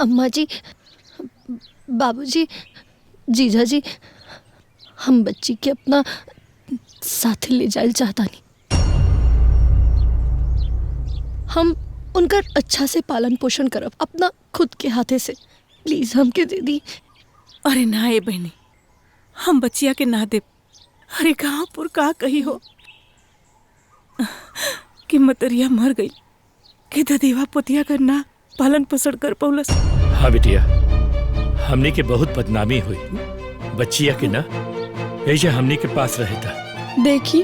अम्मा जी, बाबूजी, जीजा जी, हम बच्ची के अपना साथ ले जाए चाहता नहीं। हम उनका अच्छा से पालन पोषण करब अपना खुद के हाथे से। प्लीज हमके दे दी। अरे ना ए बहनी, हम बच्चिया के ना दे। अरे गाँव पुर का कही हो कि मतरिया मर गई कि ददेवा पोतिया का ना पालन पोषण कर पौलस। हाँ बिटिया, हमने के बहुत बदनामी हुई। बच्चिया के ना ऐसे हमने के पास रहता। देखी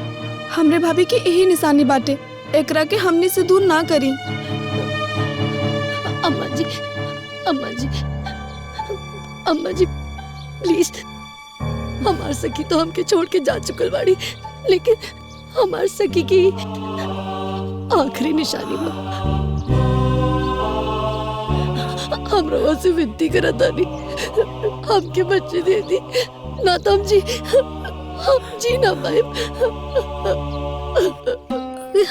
हमरे भाभी की यही निशानी बाटे, एकरा के हमने से दूर ना करी। अम्मा जी, अम्मा जी, अम्मा जी, प्लीज। हमार सखी तो हमके छोड़ के जा चुकल बाड़ी, लेकिन हमार सखी की आखिरी निशानी बा। हम रवा से विनती करत तानी, हमके बच्चे दे दी, ना तो हम जी ना पाए।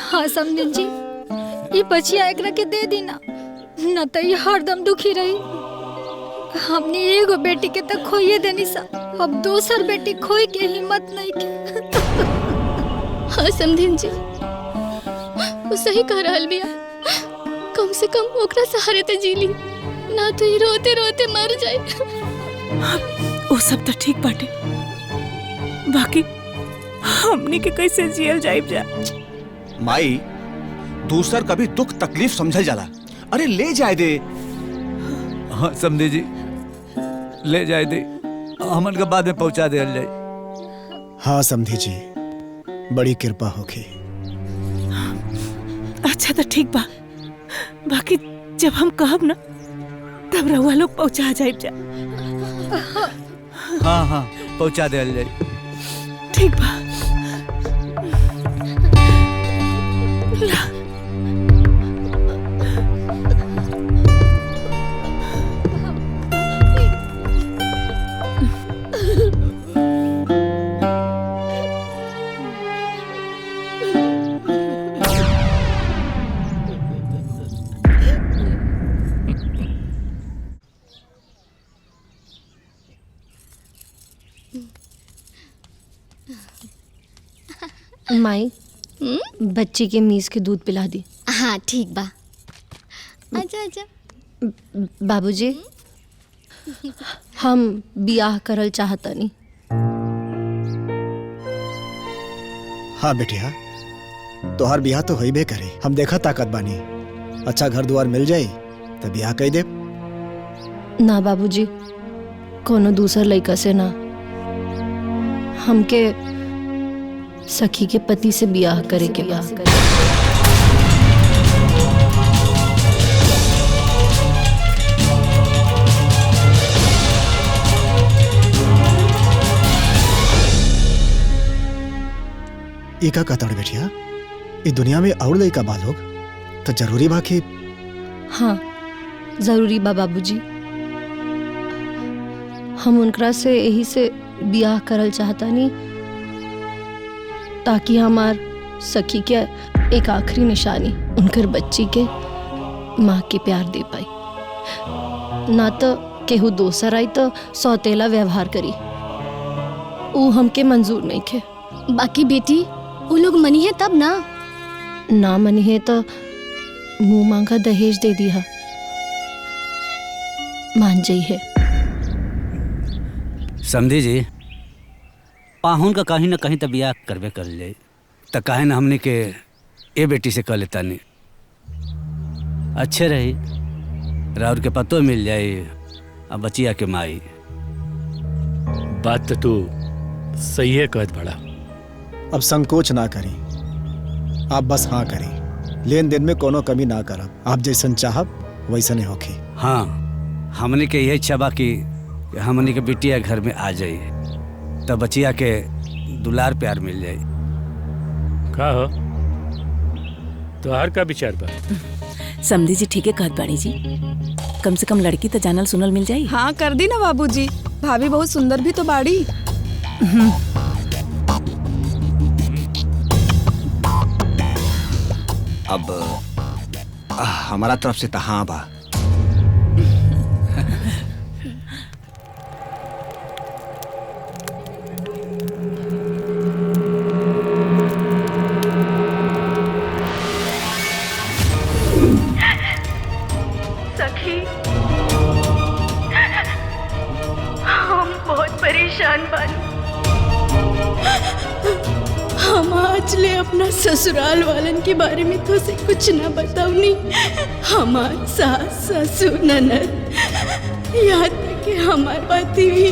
हाँ समझन जी, ये बचिया एकरा के दे दी ना, न तो ये हरदम दुखी रही। हमने एगो बेटी के तक खोइए देनी सा, अब दूसर बेटी खोई के हिम्मत नहीं के। हाँ समझन जी, वो सही कह रहल बिया। कम से कम ओकरा सहारे ते जी ली, ना तो ही रोते रोते मर जाए। वो सब तो ठीक बाटे, बाकी हमनी के कैसे जियल जाइब जा। माई, दूसर कभी दुख तकलीफ समझल जाला। अरे ले जाए दे। हाँ समझे जी, ले जाए दे, हमन के बाद में पहुंचा दे जाए। हाँ समझी जी, बड़ी कृपा होगी। अच्छा तो ठीक बा, बाकी जब हम कहब ना तब रउआ लोग पहुंचा जाइब जा। हाँ हाँ पहुंचा दे जाए। ठीक बा। ला। माई, बच्ची के मीज के दूध पिला दी। हाँ ठीक बा। आजा आजा। बाबूजी, हम बियाह करल चाहतनी। हाँ बेटिया, तोहार बियाह तो होइबे करे। हम देखा ताकत बानी, अच्छा घर द्वार मिल जाई तो बियाह कई दे। ना बाबूजी, कोनो दूसर लड़का से ना, हमके सखी के पति से बियाह करे के बा। ई का कहता बेटिया, ई दुनिया में और लड़का बा लोग तो जरूरी बा कि? हाँ जरूरी बा बाबूजी, हम उनकरा से यही से बियाह करल चाहतानी ताकि हमार सखी के एक आखिरी निशानी उनकर बच्ची के माँ के प्यार दे पाई। ना तो केहू दोसर आई तो सौतेला व्यवहार करी, वो हमके मंजूर नहीं खे। बाकी बेटी, वो लोग मनी है तब ना। ना मनी है तो मुंह मांगा दहेज दे दिया, मान जाई है। समझी जी, पाहुन का कहीं ना कहीं तो बियाह करबे कर ले, तो काहे ना हमने के ए बेटी से कर लेता नहीं। अच्छे रही, राउर के पतो मिल जाए अब बचिया के माई। बात तो तू सही है कहत बड़ा। अब संकोच ना करी, आप बस हाँ करी। लेन देन में कोनो कमी ना करब, आप जैसन चाहब वैसने होखी। हाँ, हमने के यही इच्छा बा कि हमने के बिटिया घर में आ जाई, तब बचिया के दुलार प्यार मिल जाए। का हो तोहार का विचार बा? समझी जी ठीक है कहत बाड़ी जी, कम से कम लड़की तो जानल सुनल मिल जाई। हाँ कर दी ना बाबूजी, भाभी बहुत सुंदर भी तो बाड़ी। अब हमारा तरफ से तो हाँ बा। अपना ससुराल वालन के बारे में तो से कुछ ना बताऊनी। हमार सास ससुर ननद यहाँ तक कि हमार पति भी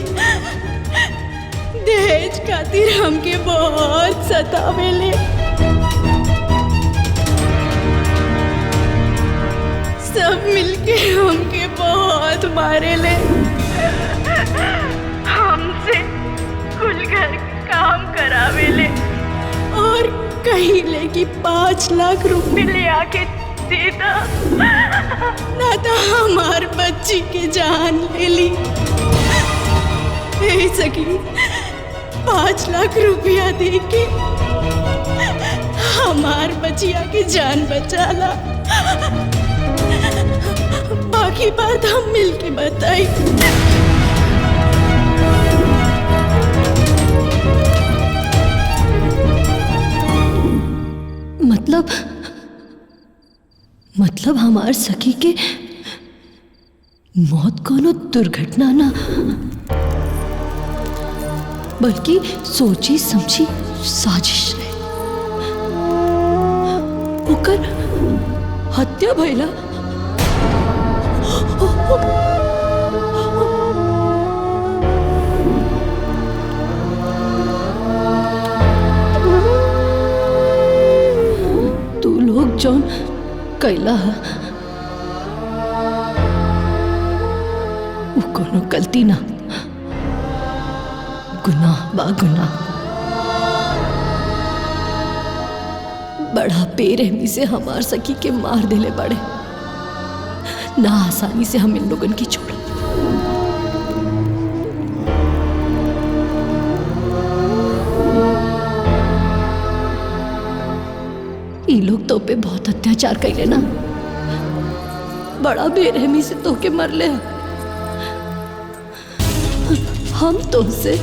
दहेज खातिर हमके बहुत सतावेले। सब मिलके हमके बहुत मारेले। हमसे कुल घर काम करावेले और कहिले कि 5 लाख रुपए ले आके देता ना तो हमार बच्ची के जान ले ली। सकी 5 लाख रुपया दे के हमार बचिया की जान बचाला। बाकी बात हम मिलके बताई। मतलब हमार सखी के मौत कोनो दुर्घटना ना बल्कि सोची समझी साजिश है। ओकर हत्या भइला। तू लोग जौन कैला वो कोनो गलती ना, गुनाह बा गुनाह। बड़ा बेरहमी से हमार सखी के मार देले बड़े। ना आसानी से हम इन लोगन की छोड़। ये लोग तो पे बहुत अत्याचार कैले ना, बड़ा बेरहमी से तो के मरले। हम तो से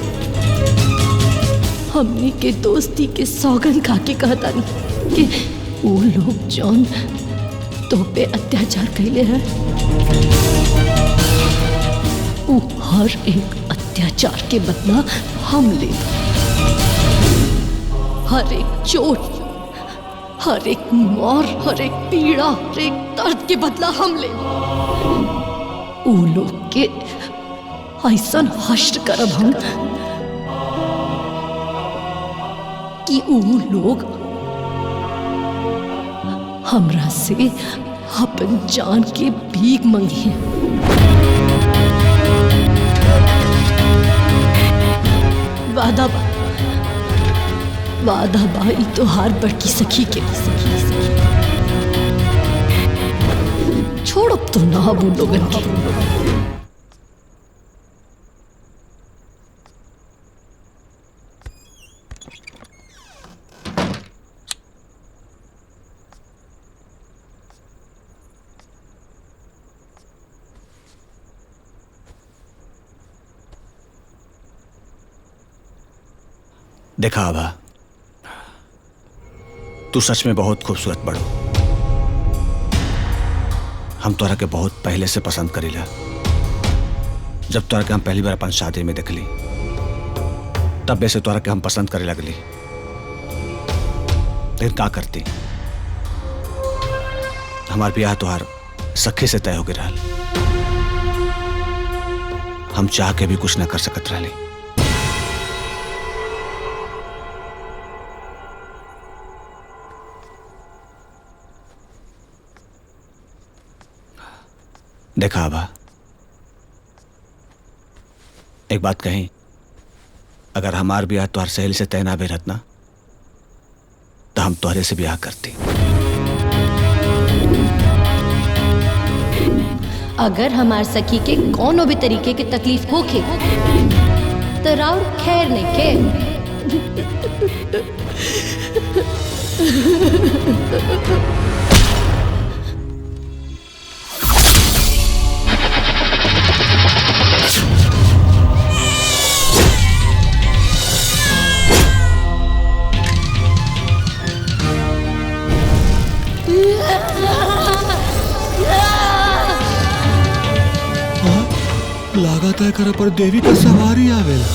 हमनी के दोस्ती के सौगंध खा के कहता नहीं कि वो लोग जौन तो पे अत्याचार कैले हैं वो हर एक अत्याचार के बदला हम ले। हर एक चोट, हर एक मार, हर एक पीड़ा, हर एक दर्द के बदला हम ले। वो लोग के ऐसा हश्र करब हम कि वो लोग हमरा से अपन जान के भीख मंगी। वादा बा, वादा बाई तो हार बड़की सखी के सखी छोड़ अब तो ना वो लोगन के। देखा आभा, तू सच में बहुत खूबसूरत बड़ो। हम तोरा के बहुत पहले से पसंद करीला। जब तोरा के हम पहली बार अपन शादी में देखली तब से तोरा के हम पसंद करे लगली। लेकिन का करती, हमार ब्याह तोहार सखी से तय हो गए रहल। हम चाह के भी कुछ ना कर सकत रहली। देखा आभा, एक बात कही, अगर हमार ब्याह तोहर सहेली से तय ना भी रहत ना तो हम तोहरे से ब्याह करती। अगर हमार सखी के कोनो भी तरीके के तकलीफ होखे तो राउर खैर नहीं के। लागत है कर पर देवी का सवारी आवेला।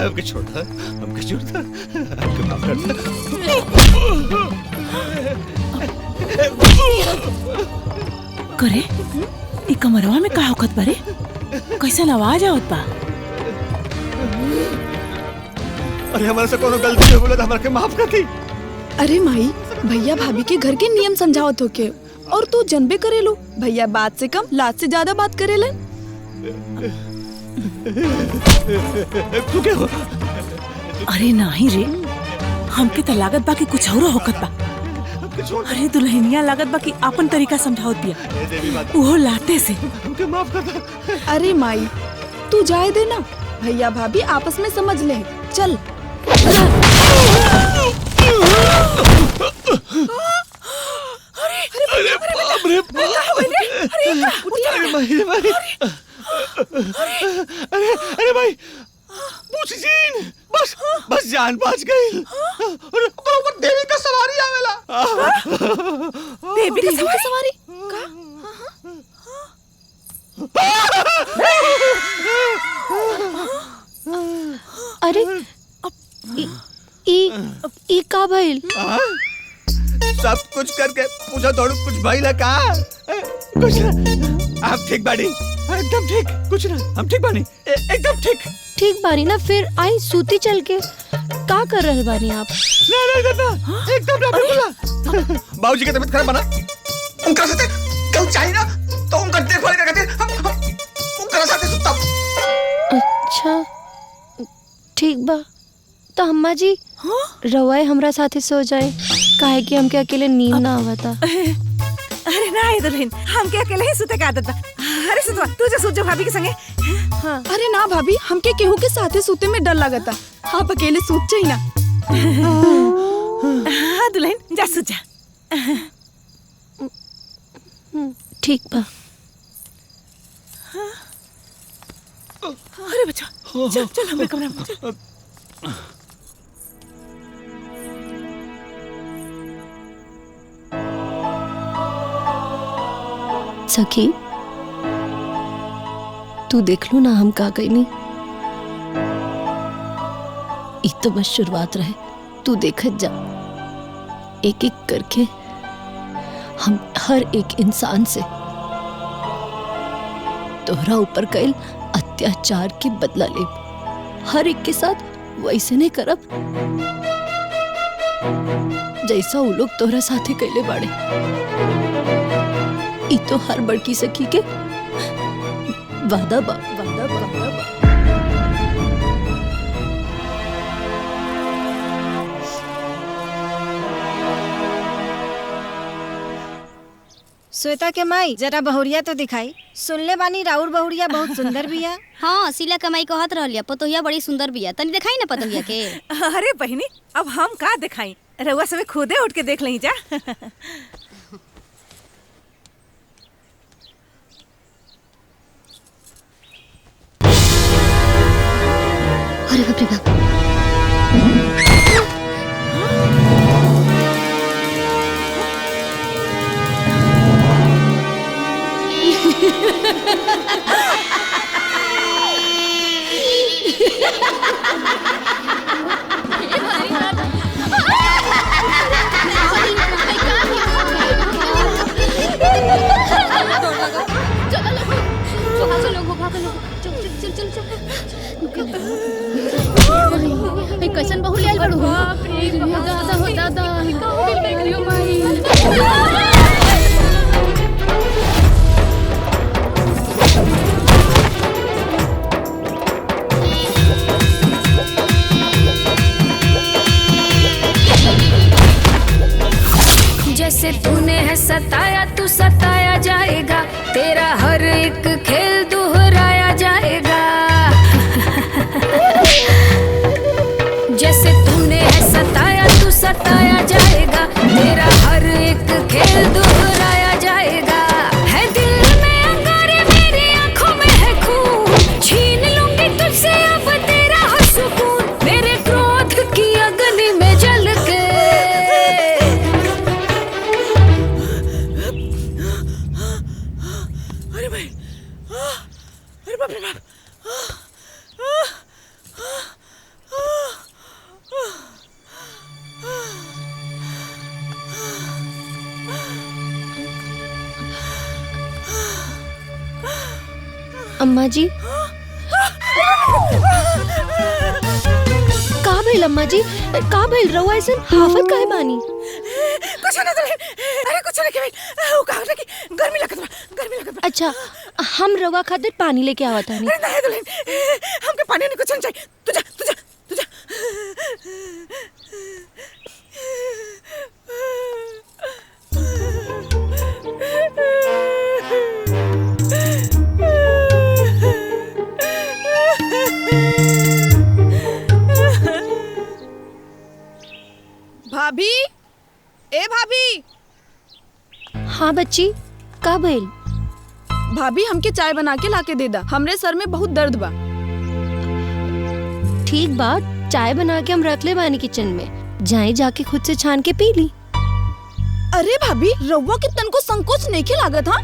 हमके छोड़ दे, हमके छोड़ दे, हमके माफ कर दे। करे ई कमरवा में का औकत बारे? कैसन आवाज आवत बा? अरे हमारे से कोनो गलती हो बोले तो हमारे के माफ कर दी। अरे माई, भैया भाभी के घर के नियम समझावत होके और तू जनबे करेलू, भैया बात से कम लात से ज्यादा बात करेले। तू क्या हो? अरे नहीं रे, हमके तो लागत बा कि कुछ और होकत बा। अरे दुल्हनिया लागत बा कि अपन तरीका समझावत बिया, वो लाते से। हमके माफ कर दे। अरे माई, तू जाए दे ना, भैया भाभी आपस में समझ ले। चल। अरे भाई, पूछीन, बस जान बच गई। और ऊपर देवी का सवारी आवेला। देवी का सवारी? अरे ई का भइल? सब कुछ करके पूछा दौड़ू कुछ भाई लगा कुछ ना। आप ठीक बानी? एकदम ठीक, कुछ ना, हम ठीक बानी, एकदम ठीक। ठीक बानी ना? फिर आई सूती चल के का कर रहे बानी आप? ना एकदम ना, बिल्कुल। बाबूजी की तबीयत खराब बना, उनका साथे कल चाहिए ना, तो उनका देखभाल करते हम उनका साथे सुता। अच्छा ठीक बा, तो अम्मा जी रवाए हमरा साथे सो जाए, काहे कि हमके अकेले नींद ना आवता। अरे ना ये दुल्हन, हमके अकेले ही सुते का आदत बा। अरे सुतवा, तू जा, सूत जा भाभी के संगे। हाँ। अरे ना भाभी, हमके केहू के साथे सूते में डर लगता, आप अकेले सूत जाई ना। हाँ दुल्हन, जा सूत जा। ठीक बा। अरे बच्चा, चल चल हमारे कमरे में चल। सखी, तू देख लो ना हम का कहीं। ये तो बस शुरुआत रहे, तू देखत जा। एक एक करके हम हर एक इंसान से तोहरा ऊपर कैल अत्याचार के बदला ले। हर एक के साथ वैसे नहीं करब जैसा वो लोग तोहरा साथे कैले बाड़े। ई तो हर बड़की सखी के वादा बा। श्वेता के माई जरा बहुरिया तो दिखाई। सुनले बानी राउर बहुरिया बहुत सुंदर बिया। हाँ, सिला कमाई कहत रहलिया, पतोहिया बड़ी सुंदर बिया, तनी दिखाई ना पतोहिया के। अरे बहिनी, अब हम का दिखाई, रउआ सब खुदे उठ के देख लही जा। अरे बाप रे बाप। कैसन बहु ले बड़ू? बाप रे दादा हो दादा, का हो गइल देखलियो माई। जैसे तूने है सताया तू सताया जाएगा, तेरा हर एक खेल दोहराया जाएगा। जैसे तूने है सताया तू सताया जाएगा, तेरा हर एक खेल दोहराया जाएगा। है दिल में अंगारे मेरी आंखों में है खून, छीन लूंगी तुझसे अब तेरा हर सुकून। मेरे क्रोध की अग्नि में जल के अम्मा जी का भइल अम्मा जी का भइल रहुआ ऐसे हाफत काहे बानी? कुछ ना दुल्हन, अरे कुछ ना केवल वो कहा ना कि गर्मी लगत बा। अच्छा हम रहुआ खातिर पानी लेके आवत हनी। नहीं दुल्हन, हमके पानी नहीं कुछ नहीं चाहिए। तुझा तुझा तुझा भाभी, ए भाभी। हाँ बच्ची का भइल? भाभी हमके चाय बना के लाके दे दा, हमरे सर में बहुत दर्द बा। ठीक बा, चाय बना के हम रख ले बानी किचन में, जाए जाके खुद से छान के पी ली। अरे भाभी रउआ के तन को संकोच नहीं के लागत हा?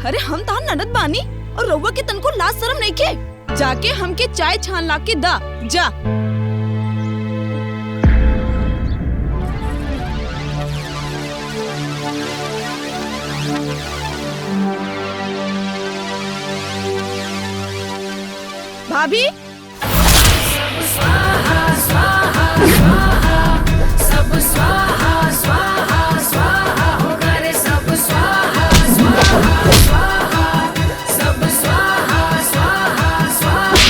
अरे हम तार ननद बानी और रउआ के तन को लाज शर्म नहीं के? जाके हमके चाय छान ला के दा जा। भाभी सब स्वाहा स्वाहा स्वाहा स्वाहा होगा रे, सब स्वाहा स्वाहा स्वाहा, सब स्वाहा स्वाहा स्वाहा।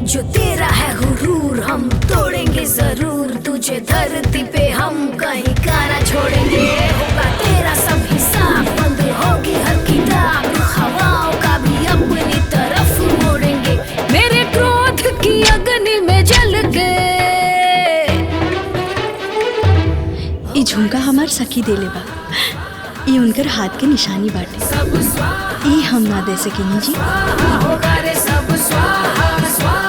जो तेरा है हुरूर हम तोड़ेंगे जरूर, तुझे धरती पे हम कहीं का ना छोड़ेंगे। होगा तेरा सब हिसाब, बंद होगी हर किताब, हवाओं का भी अपनी तरफ मोड़ेंगे। मेरे क्रोध की अग्नि में जल के ई झुमका हमार सखी देले बा, ई उनकर हाथ के निशानी बाटे, ई हम ना दे सकेनी जी। होगा रे सब स्वाहा स्वाहा।